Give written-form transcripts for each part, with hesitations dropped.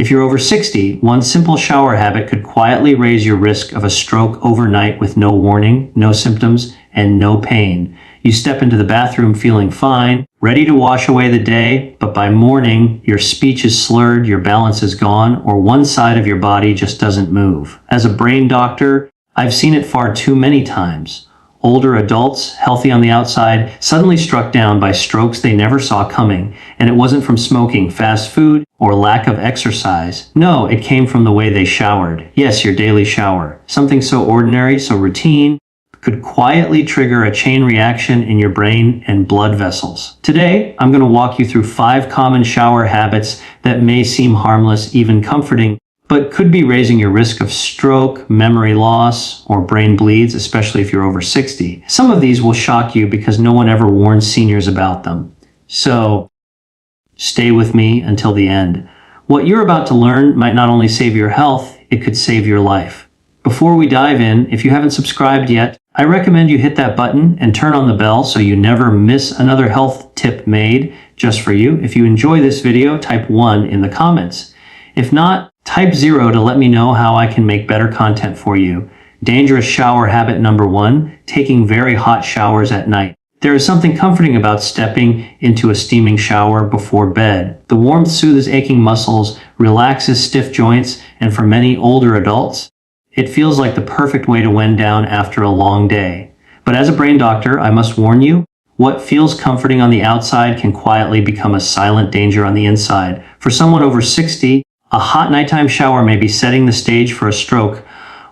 If you're over 60, one simple shower habit could quietly raise your risk of a stroke overnight with no warning, no symptoms, and no pain. You step into the bathroom feeling fine, ready to wash away the day, but by morning, your speech is slurred, your balance is gone, or one side of your body just doesn't move. As a brain doctor, I've seen it far too many times. Older adults, healthy on the outside, suddenly struck down by strokes they never saw coming, and it wasn't from smoking fast food or lack of exercise. No, it came from the way they showered. Yes, your daily shower. Something so ordinary, so routine, could quietly trigger a chain reaction in your brain and blood vessels. Today, I'm going to walk you through 5 common shower habits that may seem harmless, even comforting, but could be raising your risk of stroke, memory loss, or brain bleeds, especially if you're over 60. Some of these will shock you because no one ever warns seniors about them. So, stay with me until the end. What you're about to learn might not only save your health, it could save your life. Before we dive in, if you haven't subscribed yet, I recommend you hit that button and turn on the bell so you never miss another health tip made just for you. If you enjoy this video, type 1 in the comments. If not, type 0 to let me know how I can make better content for you. Dangerous shower habit number 1, taking very hot showers at night. There is something comforting about stepping into a steaming shower before bed. The warmth soothes aching muscles, relaxes stiff joints, and for many older adults, it feels like the perfect way to wind down after a long day. But as a brain doctor, I must warn you, what feels comforting on the outside can quietly become a silent danger on the inside. For someone over 60, a hot nighttime shower may be setting the stage for a stroke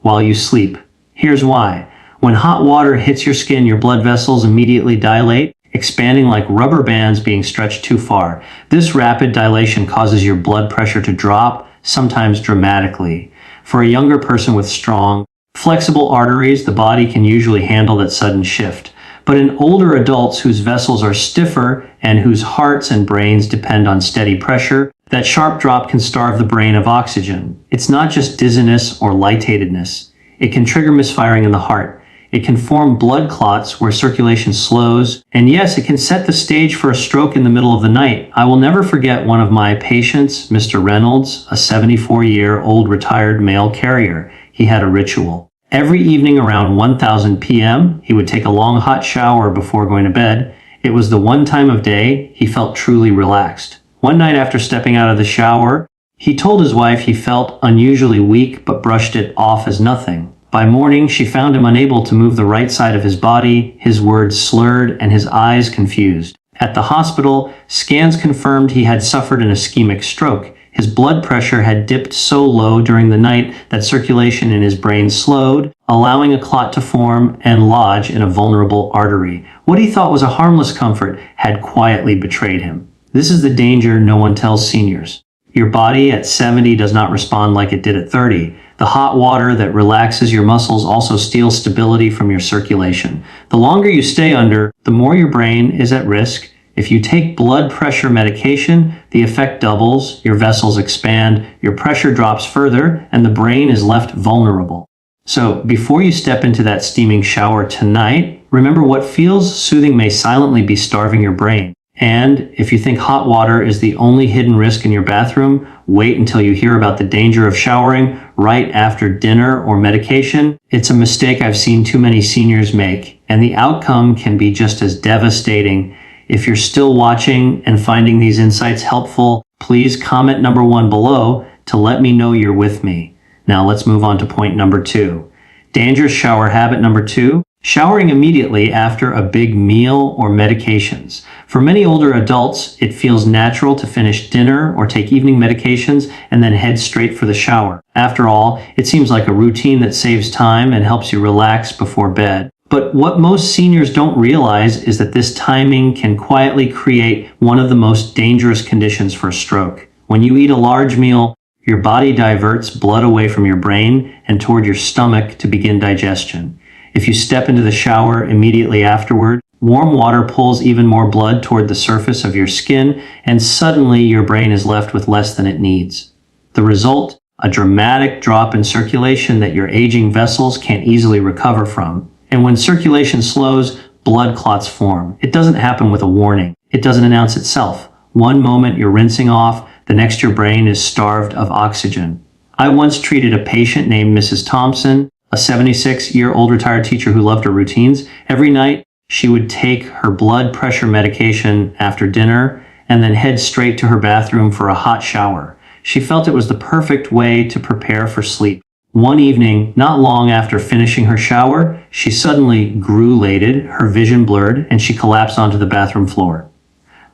while you sleep. Here's why. When hot water hits your skin, your blood vessels immediately dilate, expanding like rubber bands being stretched too far. This rapid dilation causes your blood pressure to drop, sometimes dramatically. For a younger person with strong, flexible arteries, the body can usually handle that sudden shift. But in older adults whose vessels are stiffer and whose hearts and brains depend on steady pressure, that sharp drop can starve the brain of oxygen. It's not just dizziness or lightheadedness. It can trigger misfiring in the heart. It can form blood clots where circulation slows. And yes, it can set the stage for a stroke in the middle of the night. I will never forget one of my patients, Mr. Reynolds, a 74-year-old retired mail carrier. He had a ritual. Every evening around 1000 p.m., he would take a long hot shower before going to bed. It was the one time of day he felt truly relaxed. One night after stepping out of the shower, he told his wife he felt unusually weak but brushed it off as nothing. By morning, she found him unable to move the right side of his body, his words slurred, and his eyes confused. At the hospital, scans confirmed he had suffered an ischemic stroke. His blood pressure had dipped so low during the night that circulation in his brain slowed, allowing a clot to form and lodge in a vulnerable artery. What he thought was a harmless comfort had quietly betrayed him. This is the danger no one tells seniors. Your body at 70 does not respond like it did at 30. The hot water that relaxes your muscles also steals stability from your circulation. The longer you stay under, the more your brain is at risk. If you take blood pressure medication, the effect doubles, your vessels expand, your pressure drops further, and the brain is left vulnerable. So, before you step into that steaming shower tonight, remember what feels soothing may silently be starving your brain. And if you think hot water is the only hidden risk in your bathroom, wait until you hear about the danger of showering right after dinner or medication. It's a mistake I've seen too many seniors make, and the outcome can be just as devastating. If you're still watching and finding these insights helpful, please comment number 1 below to let me know you're with me. Now let's move on to point number 2. Dangerous shower habit number 2. Showering immediately after a big meal or medications. For many older adults, it feels natural to finish dinner or take evening medications and then head straight for the shower. After all, it seems like a routine that saves time and helps you relax before bed. But what most seniors don't realize is that this timing can quietly create one of the most dangerous conditions for a stroke. When you eat a large meal, your body diverts blood away from your brain and toward your stomach to begin digestion. If you step into the shower immediately afterward, warm water pulls even more blood toward the surface of your skin, and suddenly your brain is left with less than it needs. The result? A dramatic drop in circulation that your aging vessels can't easily recover from. And when circulation slows, blood clots form. It doesn't happen with a warning. It doesn't announce itself. One moment you're rinsing off, The next your brain is starved of oxygen. I once treated a patient named Mrs. Thompson, a 76-year-old retired teacher who loved her routines. Every night, she would take her blood pressure medication after dinner and then head straight to her bathroom for a hot shower. She felt it was the perfect way to prepare for sleep. One evening, not long after finishing her shower, she suddenly grew-lated, her vision blurred, and she collapsed onto the bathroom floor.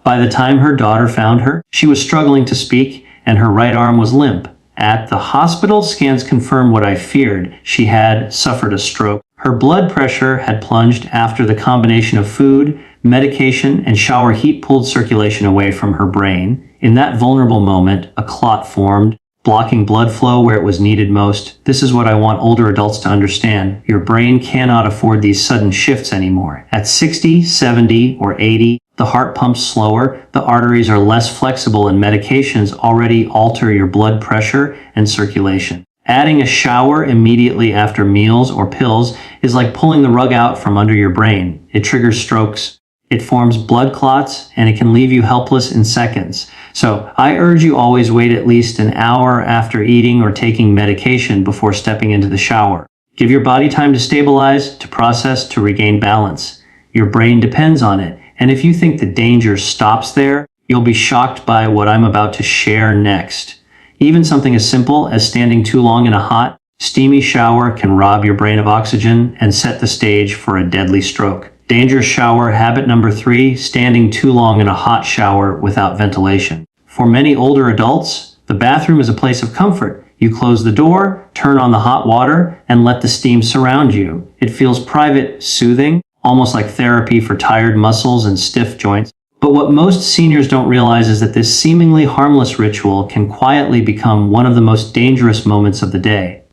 By the time her daughter found her, she was struggling to speak and her right arm was limp. At the hospital, scans confirmed what I feared. She had suffered a stroke. Her blood pressure had plunged after the combination of food, medication, and shower heat pulled circulation away from her brain. In that vulnerable moment, a clot formed, blocking blood flow where it was needed most. This is what I want older adults to understand. Your brain cannot afford these sudden shifts anymore. At 60, 70, or 80, the heart pumps slower, the arteries are less flexible, and medications already alter your blood pressure and circulation. Adding a shower immediately after meals or pills is like pulling the rug out from under your brain. It triggers strokes, it forms blood clots, and it can leave you helpless in seconds. So I urge you always wait at least an hour after eating or taking medication before stepping into the shower. Give your body time to stabilize, to process, to regain balance. Your brain depends on it. And if you think the danger stops there, you'll be shocked by what I'm about to share next. Even something as simple as standing too long in a hot, steamy shower can rob your brain of oxygen and set the stage for a deadly stroke. Dangerous shower habit number 3, standing too long in a hot shower without ventilation. For many older adults, the bathroom is a place of comfort. You close the door, turn on the hot water, and let the steam surround you. It feels private, soothing, almost like therapy for tired muscles and stiff joints. But what most seniors don't realize is that this seemingly harmless ritual can quietly become one of the most dangerous moments of the day.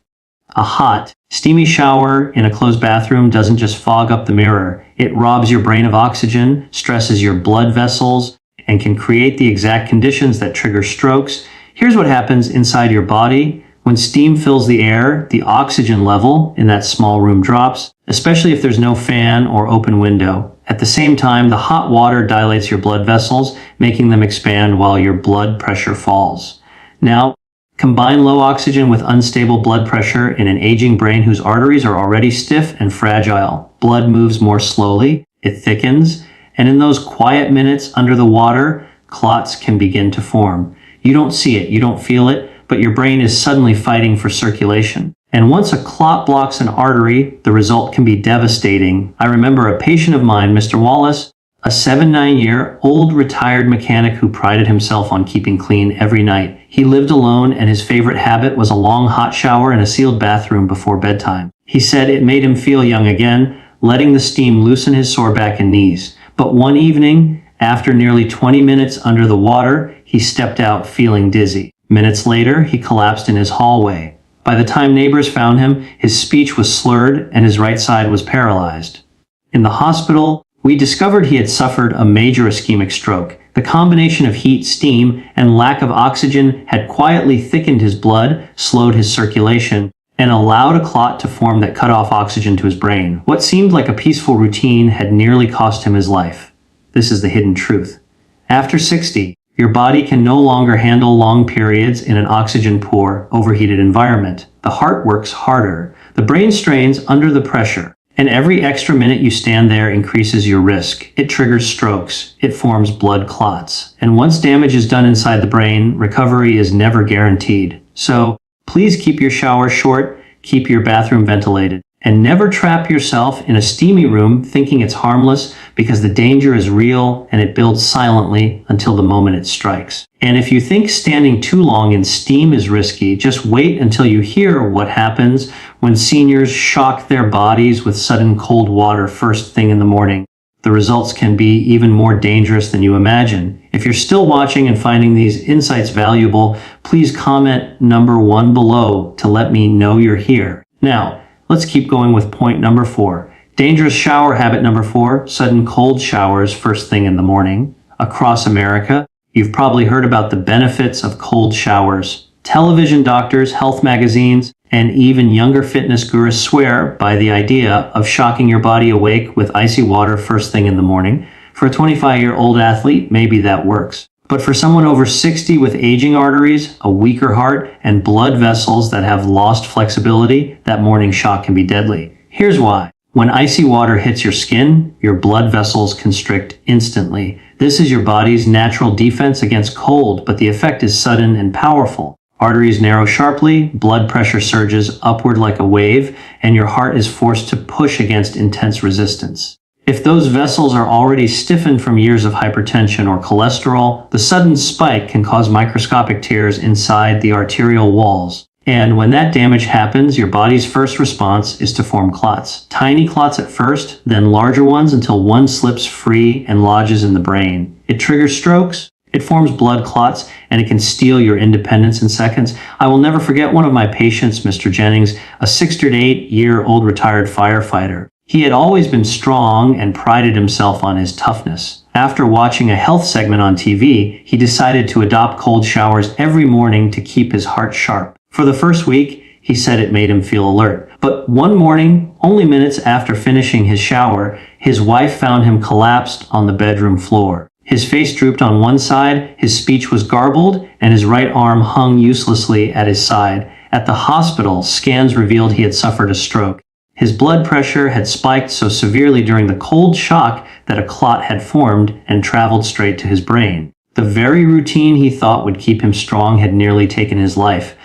A hot, steamy shower in a closed bathroom doesn't just fog up the mirror. It robs your brain of oxygen, stresses your blood vessels, and can create the exact conditions that trigger strokes. Here's what happens inside your body. When steam fills the air, the oxygen level in that small room drops, especially if there's no fan or open window. At the same time, the hot water dilates your blood vessels, making them expand while your blood pressure falls. Now, combine low oxygen with unstable blood pressure in an aging brain whose arteries are already stiff and fragile. Blood moves more slowly, it thickens, and in those quiet minutes under the water, clots can begin to form. You don't see it, you don't feel it, but your brain is suddenly fighting for circulation. And once a clot blocks an artery, the result can be devastating. I remember a patient of mine, Mr. Wallace, a 79-year-old retired mechanic who prided himself on keeping clean every night. He lived alone, and his favorite habit was a long hot shower and a sealed bathroom before bedtime. He said it made him feel young again, letting the steam loosen his sore back and knees. But one evening, after nearly 20 minutes under the water, he stepped out feeling dizzy. Minutes later, he collapsed in his hallway. By the time neighbors found him, his speech was slurred and his right side was paralyzed. In the hospital, we discovered he had suffered a major ischemic stroke. The combination of heat, steam, and lack of oxygen had quietly thickened his blood, slowed his circulation, and allowed a clot to form that cut off oxygen to his brain. What seemed like a peaceful routine had nearly cost him his life. This is the hidden truth. After 60, your body can no longer handle long periods in an oxygen-poor, overheated environment. The heart works harder. The brain strains under the pressure. And every extra minute you stand there increases your risk. It triggers strokes. It forms blood clots. And once damage is done inside the brain, recovery is never guaranteed. So please keep your shower short, keep your bathroom ventilated, and never trap yourself in a steamy room thinking it's harmless, because the danger is real and it builds silently until the moment it strikes. And if you think standing too long in steam is risky, just wait until you hear what happens when seniors shock their bodies with sudden cold water first thing in the morning. The results can be even more dangerous than you imagine. If you're still watching and finding these insights valuable, please comment number 1 below to let me know you're here. Now, let's keep going with point number 4. Dangerous shower habit number 4, sudden cold showers first thing in the morning. Across America, you've probably heard about the benefits of cold showers. Television doctors, health magazines, and even younger fitness gurus swear by the idea of shocking your body awake with icy water first thing in the morning. For a 25-year-old athlete, maybe that works. But for someone over 60 with aging arteries, a weaker heart, and blood vessels that have lost flexibility, that morning shock can be deadly. Here's why. When icy water hits your skin, your blood vessels constrict instantly. This is your body's natural defense against cold, but the effect is sudden and powerful. Arteries narrow sharply, blood pressure surges upward like a wave, and your heart is forced to push against intense resistance. If those vessels are already stiffened from years of hypertension or cholesterol, the sudden spike can cause microscopic tears inside the arterial walls. And when that damage happens, your body's first response is to form clots. Tiny clots at first, then larger ones until one slips free and lodges in the brain. It triggers strokes, it forms blood clots, and it can steal your independence in seconds. I will never forget one of my patients, Mr. Jennings, a 6 to 8-year-old retired firefighter. He had always been strong and prided himself on his toughness. After watching a health segment on TV, he decided to adopt cold showers every morning to keep his heart sharp. For the first week, he said it made him feel alert. But one morning, only minutes after finishing his shower, his wife found him collapsed on the bedroom floor. His face drooped on one side, his speech was garbled, and his right arm hung uselessly at his side. At the hospital, scans revealed he had suffered a stroke. His blood pressure had spiked so severely during the cold shock that a clot had formed and traveled straight to his brain. The very routine he thought would keep him strong had nearly taken his life.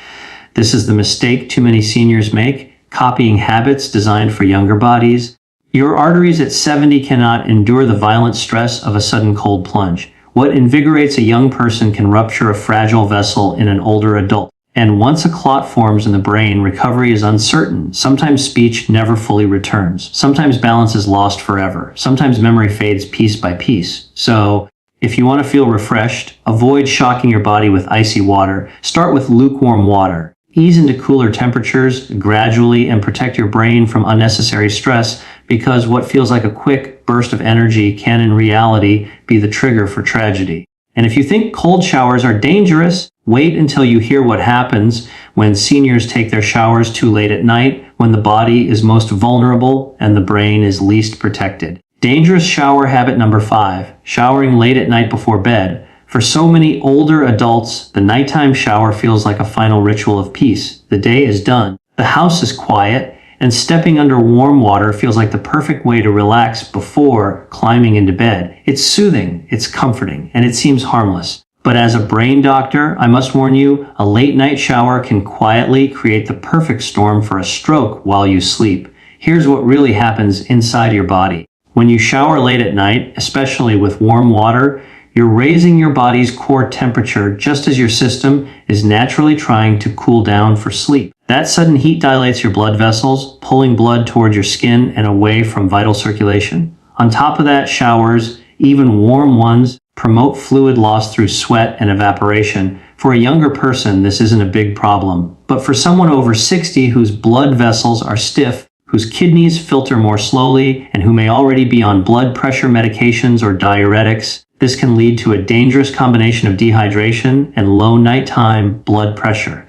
This is the mistake too many seniors make, copying habits designed for younger bodies. Your arteries at 70 cannot endure the violent stress of a sudden cold plunge. What invigorates a young person can rupture a fragile vessel in an older adult. And once a clot forms in the brain, recovery is uncertain. Sometimes speech never fully returns. Sometimes balance is lost forever. Sometimes memory fades piece by piece. So, if you want to feel refreshed, avoid shocking your body with icy water. Start with lukewarm water. Ease into cooler temperatures gradually and protect your brain from unnecessary stress, because what feels like a quick burst of energy can in reality be the trigger for tragedy. And if you think cold showers are dangerous, wait until you hear what happens when seniors take their showers too late at night, when the body is most vulnerable and the brain is least protected. Dangerous shower habit number 5, showering late at night before bed. For so many older adults, the nighttime shower feels like a final ritual of peace. The day is done. The house is quiet, and stepping under warm water feels like the perfect way to relax before climbing into bed. It's soothing, it's comforting, and it seems harmless. But as a brain doctor, I must warn you, a late night shower can quietly create the perfect storm for a stroke while you sleep. Here's what really happens inside your body. When you shower late at night, especially with warm water, you're raising your body's core temperature just as your system is naturally trying to cool down for sleep. That sudden heat dilates your blood vessels, pulling blood toward your skin and away from vital circulation. On top of that, showers, even warm ones, promote fluid loss through sweat and evaporation. For a younger person, this isn't a big problem. But for someone over 60 whose blood vessels are stiff, whose kidneys filter more slowly, and who may already be on blood pressure medications or diuretics, this can lead to a dangerous combination of dehydration and low nighttime blood pressure.